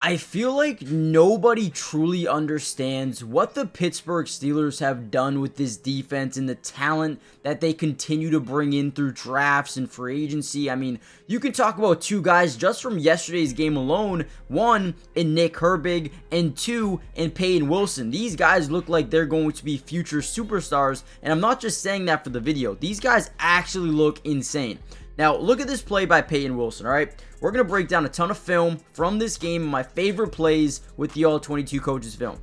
I feel like nobody truly understands what the Pittsburgh Steelers have done with this defense and the talent that they continue to bring in through drafts and free agency. I mean, you can talk about two guys just from yesterday's game alone. One in Nick Herbig and two in Peyton Wilson. These guys look like they're going to be future superstars, and I'm not just saying that for the video. These guys actually look insane. Now, look at this play by Peyton Wilson, all right? We're going to break down a ton of film from this game, my favorite plays with the All-22 Coaches film.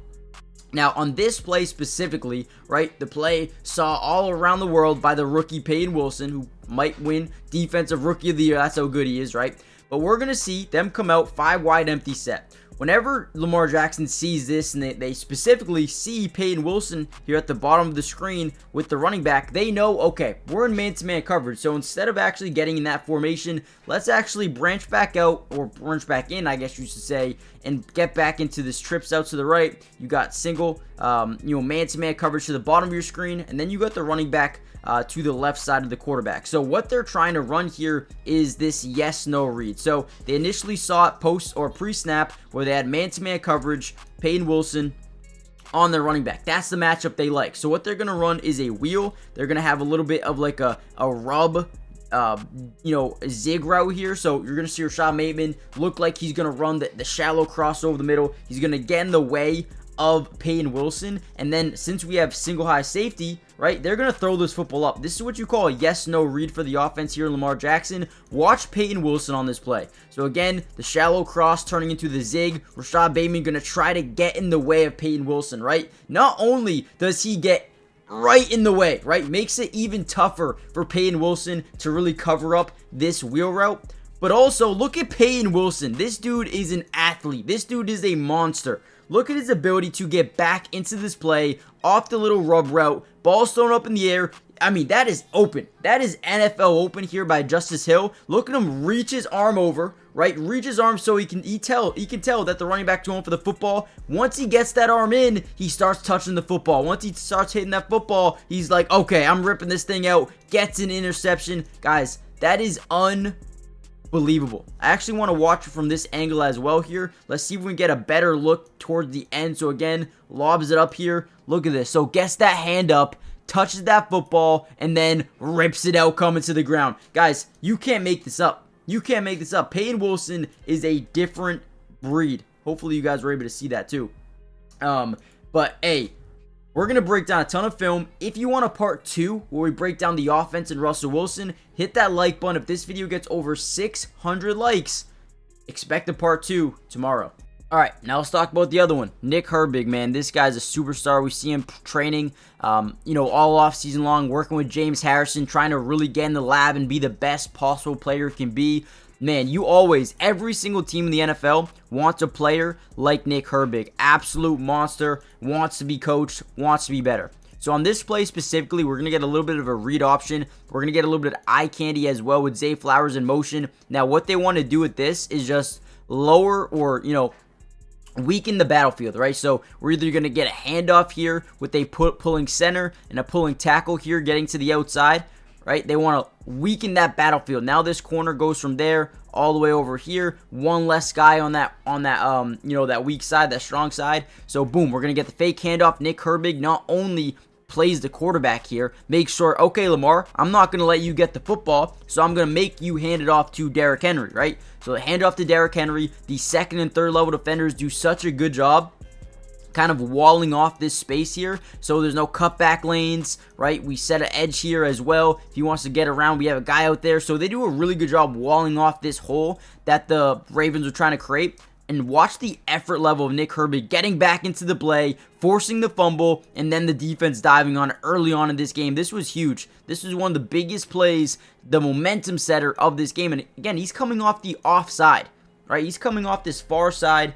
Now, on this play specifically, right, the play saw all around the world by the rookie Peyton Wilson, who might win Defensive Rookie of the Year. That's how good he is, right? But we're going to see them come out 5 wide empty set. Whenever Lamar Jackson sees this, and they specifically see Peyton Wilson here at the bottom of the screen with the running back, they know, okay, we're in man-to-man coverage. So instead of actually getting in that formation, let's actually branch back out, or branch back in, I guess you should say, and get back into this trips out to the right. You got single, man-to-man coverage to the bottom of your screen, and then you got the running back to the left side of the quarterback. So what they're trying to run here is this yes-no read. So they initially saw it post or pre-snap where they had man-to-man coverage, Peyton Wilson on their running back. That's the matchup they like. So what they're going to run is a wheel. They're going to have a little bit of like a rub, zig route here. So you're going to see Rashad Bateman look like he's going to run the shallow cross over the middle. He's going to get in the way of Peyton Wilson, and then since we have single high safety, right, they're going to throw this football up. This is what you call a yes-no read for the offense here in Lamar Jackson. Watch Peyton Wilson on this play. So again, the shallow cross turning into the zig. Rashad Bateman going to try to get in the way of Peyton Wilson, right? Not only does he get right in the way, right, makes it even tougher for Peyton Wilson to really cover up this wheel route. But also, look at Peyton Wilson. This dude is an athlete. This dude is a monster. Look at his ability to get back into this play off the little rub route. Ball's thrown up in the air. I mean, that is open. That is NFL open here by Justice Hill. Look at him reach his arm over, right? Reach his arm so he can tell that the running back's going for the football. Once he gets that arm in, he starts touching the football. Once he starts hitting that football, he's like, okay, I'm ripping this thing out. Gets an interception. Guys, that is unbelievable. I actually want to watch it from this angle as well here. Let's see if we can get a better look towards the end. So again, lobs it up here. Look at this. So gets that hand up, touches that football, and then rips it out coming to the ground. Guys, you can't make this up. You can't make this up. Peyton Wilson is a different breed. Hopefully you guys were able to see that too. But hey, we're going to break down a ton of film. If you want a part 2 where we break down the offense and Russell Wilson, hit that like button. If this video gets over 600 likes, expect a part 2 tomorrow. Alright, now let's talk about the other one. Nick Herbig, man. This guy's a superstar. We see him training, all off season long, working with James Harrison, trying to really get in the lab and be the best possible player he can be. Man, every single team in the NFL wants a player like Nick Herbig. Absolute monster, wants to be coached, wants to be better. So on this play specifically, we're going to get a little bit of a read option. We're going to get a little bit of eye candy as well with Zay Flowers in motion. Now, what they want to do with this is just lower or, weaken the battlefield, right? So we're either going to get a handoff here with a pulling center and a pulling tackle here getting to the outside, right? They want to weaken that battlefield. Now this corner goes from there all the way over here. One less guy on that that weak side, that strong side. So boom, we're going to get the fake handoff. Nick Herbig not only plays the quarterback here, make sure, okay, Lamar, I'm not going to let you get the football, so I'm going to make you hand it off to Derrick Henry, right? So the handoff to Derrick Henry, the second and third level defenders do such a good job kind of walling off this space here, so there's no cutback lanes, right? We set an edge here as well. If he wants to get around, we have a guy out there, so they do a really good job walling off this hole that the Ravens are trying to create. And watch the effort level of Nick Herbig getting back into the play, forcing the fumble, and then the defense diving on it early on in this game. This was huge. This was one of the biggest plays, the momentum setter of this game. And again, he's coming off the offside, right? He's coming off this far side.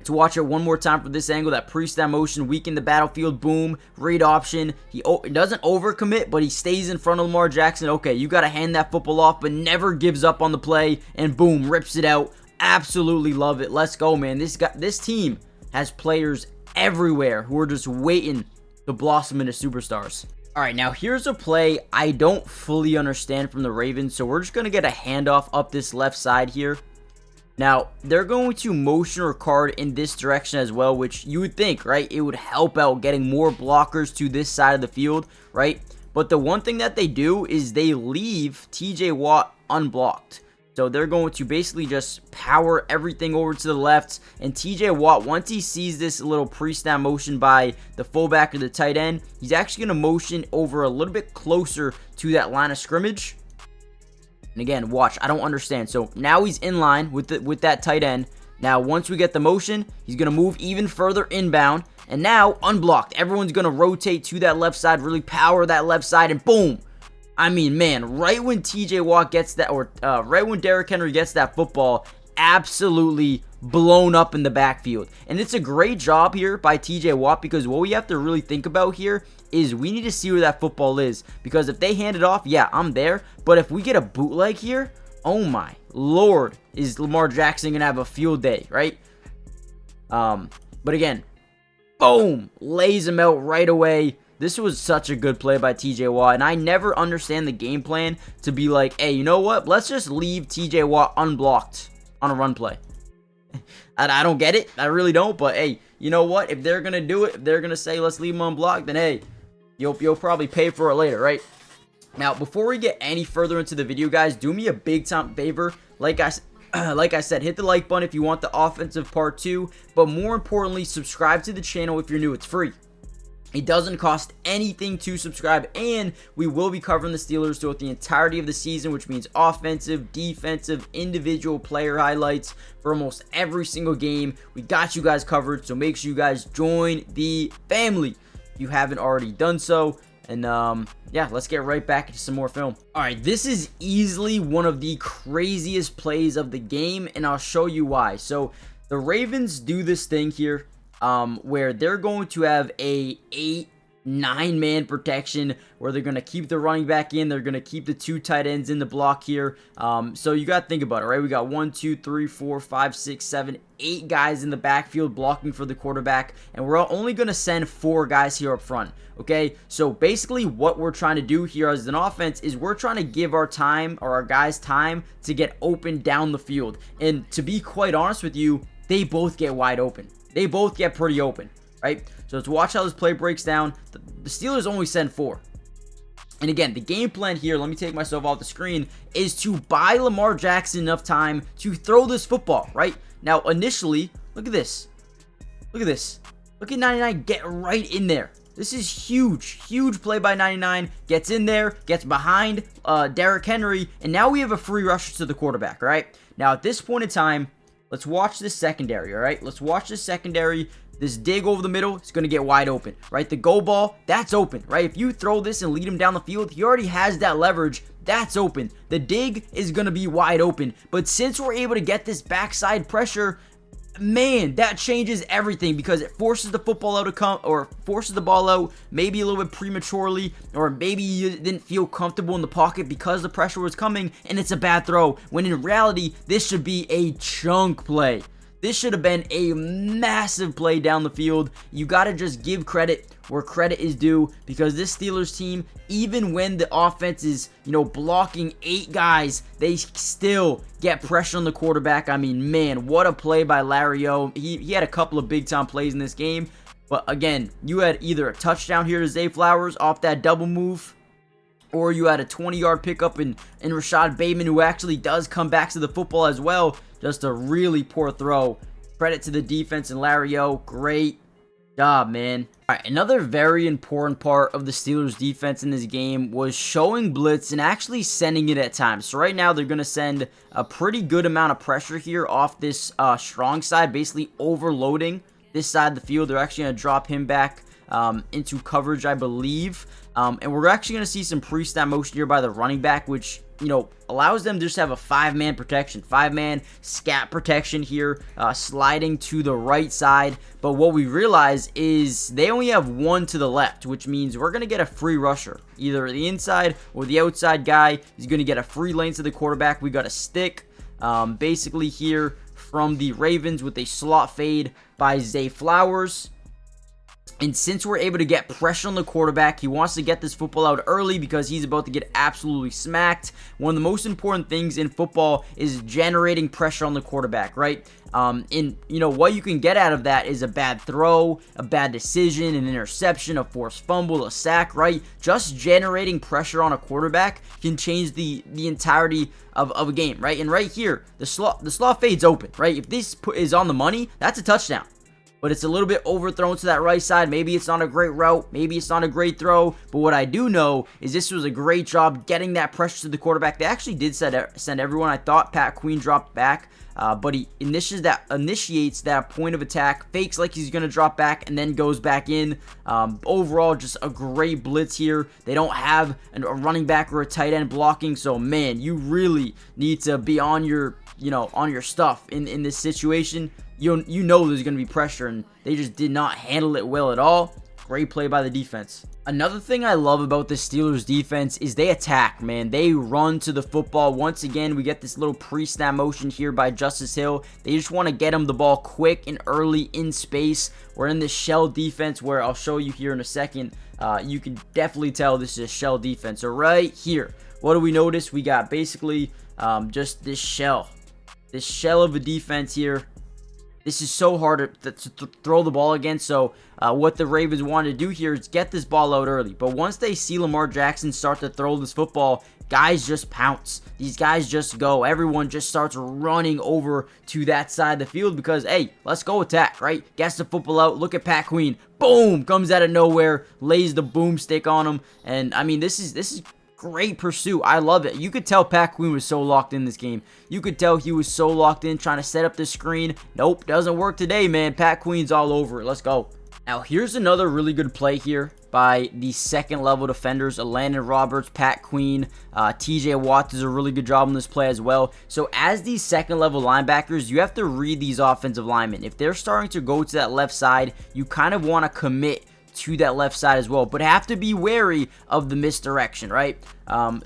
To watch it one more time from this angle, that pre-snap motion, weaken the battlefield, boom, read option. He doesn't overcommit, but he stays in front of Lamar Jackson. Okay, you got to hand that football off, but never gives up on the play, and boom, rips it out. Absolutely love it. Let's go, man. This team has players everywhere who are just waiting to blossom into superstars. All right, now here's a play I don't fully understand from the Ravens, so we're just going to get a handoff up this left side here. Now, they're going to motion or card in this direction as well, which you would think, right? It would help out getting more blockers to this side of the field, right? But the one thing that they do is they leave TJ Watt unblocked. So they're going to basically just power everything over to the left. And TJ Watt, once he sees this little pre-snap motion by the fullback or the tight end, he's actually going to motion over a little bit closer to that line of scrimmage. And again, watch, I don't understand. So now he's in line with that tight end. Now, once we get the motion, he's going to move even further inbound. And now, unblocked. Everyone's going to rotate to that left side, really power that left side, and boom. I mean, man, right when TJ Watt gets that, or right when Derrick Henry gets that football, absolutely blown up in the backfield. And it's a great job here by TJ Watt, because what we have to really think about here is we need to see where that football is. Because if they hand it off, yeah, I'm there. But if we get a bootleg here, oh my Lord, is Lamar Jackson going to have a field day, right? But again, boom, lays him out right away. This was such a good play by TJ Watt, and I never understand the game plan to be like, hey, you know what? Let's just leave TJ Watt unblocked on a run play. I don't get it. I really don't, but hey, you know what? If they're going to do it, if they're going to say let's leave him unblocked, then hey, you'll probably pay for it later, right? Now, before we get any further into the video, guys, do me a big time favor. Like I said, hit the like button if you want the offensive part 2, but more importantly, subscribe to the channel if you're new. It's free. It doesn't cost anything to subscribe, and we will be covering the Steelers throughout the entirety of the season, which means offensive, defensive, individual player highlights for almost every single game. We got you guys covered, so make sure you guys join the family if you haven't already done so. And yeah, let's get right back into some more film. All right, this is easily one of the craziest plays of the game, and I'll show you why. So the Ravens do this thing here where they're going to have a 8-9-man protection where they're going to keep the running back in. They're going to keep the 2 tight ends in the block here. So you got to think about it, right? We got 1, 2, 3, 4, 5, 6, 7, 8 guys in the backfield blocking for the quarterback, and we're only going to send 4 guys here up front. Okay, so basically what we're trying to do here as an offense is we're trying to give our time, or our guys time, to get open down the field. And to be quite honest with you, they both get wide open. They both get pretty open, right? So let's watch how this play breaks down. The Steelers only send 4. And again, the game plan here, let me take myself off the screen, is to buy Lamar Jackson enough time to throw this football, right? Now, initially, look at this. Look at this. Look at 99 get right in there. This is huge, huge play by 99. Gets in there, gets behind Derrick Henry, and now we have a free rusher to the quarterback, all right? Now, at this point in time, let's watch this secondary, all right? Let's watch this secondary. This dig over the middle is going to get wide open, right? The go ball, that's open, right? If you throw this and lead him down the field, he already has that leverage. That's open. The dig is going to be wide open. But since we're able to get this backside pressure, man, that changes everything, because it forces the football out to come, or forces the ball out maybe a little bit prematurely, or maybe you didn't feel comfortable in the pocket because the pressure was coming and it's a bad throw, when in reality this should be a chunk play. This should have been a massive play down the field. You got to just give credit where credit is due, because this Steelers team, even when the offense is, blocking 8 guys, they still get pressure on the quarterback. I mean, man, what a play by Larry O. He had a couple of big-time plays in this game. But again, you had either a touchdown here to Zay Flowers off that double move, or you had a 20-yard pickup in Rashad Bateman, who actually does come back to the football as well. Just a really poor throw. Credit to the defense and Larry O. Great job, man. All right, another very important part of the Steelers' defense in this game was showing blitz and actually sending it at times. So right now, they're going to send a pretty good amount of pressure here off this strong side, basically overloading this side of the field. They're actually going to drop him back into coverage, I believe. And we're actually going to see some pre-snap motion here by the running back, which, allows them to just have a 5-man protection, 5-man scat protection here, sliding to the right side. But what we realize is they only have 1 to the left, which means we're going to get a free rusher. Either the inside or the outside guy is going to get a free lane to the quarterback. We got a stick, basically here from the Ravens with a slot fade by Zay Flowers. And since we're able to get pressure on the quarterback, he wants to get this football out early because he's about to get absolutely smacked. One of the most important things in football is generating pressure on the quarterback, right? And what you can get out of that is a bad throw, a bad decision, an interception, a forced fumble, a sack, right? Just generating pressure on a quarterback can change the entirety of a game, right? And right here, the slot fades open, right? If this is on the money, that's a touchdown. But it's a little bit overthrown to that right side. Maybe it's not a great route. Maybe it's not a great throw. But what I do know is this was a great job getting that pressure to the quarterback. They actually did send everyone. I thought Pat Queen dropped back. But he initiates that point of attack, fakes like he's going to drop back, and then goes back in. Overall, just a great blitz here. They don't have a running back or a tight end blocking. So, man, you really need to be on your stuff in this situation. You know there's going to be pressure, and they just did not handle it well at all. Great play by the defense. Another thing I love about the Steelers defense is they attack, man. They run to the football. Once again, we get this little pre-snap motion here by Justice Hill. They just want to get him the ball quick and early in space. We're in this shell defense where I'll show you here in a second. You can definitely tell this is a shell defense. So right here, what do we notice? We got basically just this shell of a defense here. This is so hard to throw the ball against. So what the Ravens want to do here is get this ball out early. But once they see Lamar Jackson start to throw this football, guys just pounce. These guys just go. Everyone just starts running over to that side of the field because, hey, let's go attack, right? Gets the football out. Look at Pat Queen. Boom! Comes out of nowhere. Lays the boomstick on him. And, I mean, this is great pursuit. I love it. You could tell Pat Queen was so locked in this game. You could tell he was so locked in trying to set up the screen. Nope, doesn't work today, man. Pat Queen's all over it. Let's go. Now, here's another really good play here by the second-level defenders, Landon Roberts, Pat Queen, TJ Watt does a really good job on this play as well. So as these second-level linebackers, you have to read these offensive linemen. If they're starting to go to that left side, you kind of want to commit to that left side as well, but have to be wary of the misdirection, right?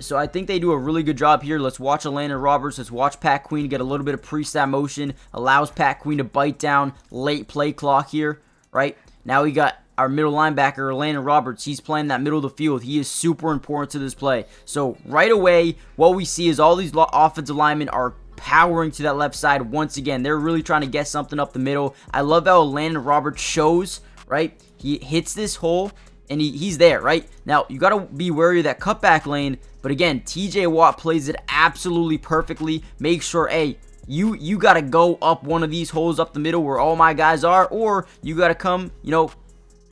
So I think they do a really good job here. Let's watch Landon Roberts. Let's watch Pat Queen get a little bit of pre-snap motion. Allows Pat Queen to bite down late play clock here, right? Now we got our middle linebacker, Landon Roberts. He's playing that middle of the field. He is super important to this play. So right away, what we see is all these offensive linemen are powering to that left side once again. They're really trying to get something up the middle. I love how Landon Roberts shows, right? He hits this hole, and he's there, right? Now, you got to be wary of that cutback lane, but again, TJ Watt plays it absolutely perfectly. Make sure, hey, you got to go up one of these holes up the middle where all my guys are, or you got to come,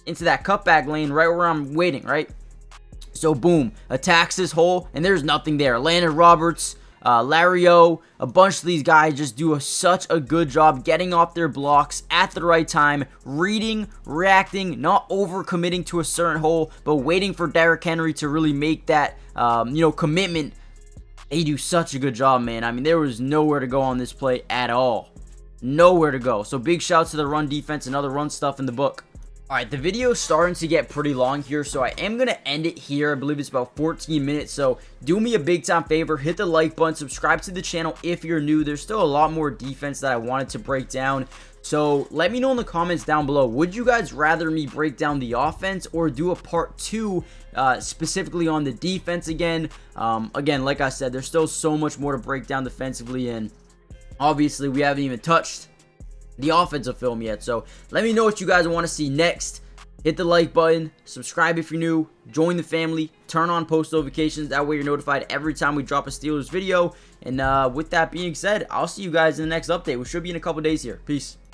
into that cutback lane right where I'm waiting, right? So, boom, attacks this hole, and there's nothing there. Landon Roberts, Larry O, a bunch of these guys just do such a good job getting off their blocks at the right time, reading, reacting, not overcommitting to a certain hole, but waiting for Derrick Henry to really make that, commitment. They do such a good job, man. I mean, there was nowhere to go on this play at all. Nowhere to go. So big shouts to the run defense and other run stuff in the book. Alright, the video is starting to get pretty long here, so I am going to end it here. I believe it's about 14 minutes, so do me a big time favor, hit the like button, subscribe to the channel if you're new. There's still a lot more defense that I wanted to break down, so let me know in the comments down below. Would you guys rather me break down the offense or do a part 2 specifically on the defense again? Again, like I said, there's still so much more to break down defensively, and obviously we haven't even touched the offensive film yet. So let me know what you guys want to see next. Hit the like button, subscribe if you're new, join the family, turn on post notifications. That way you're notified every time we drop a Steelers video. And with that being said, I'll see you guys in the next update, which should be in a couple days here. Peace.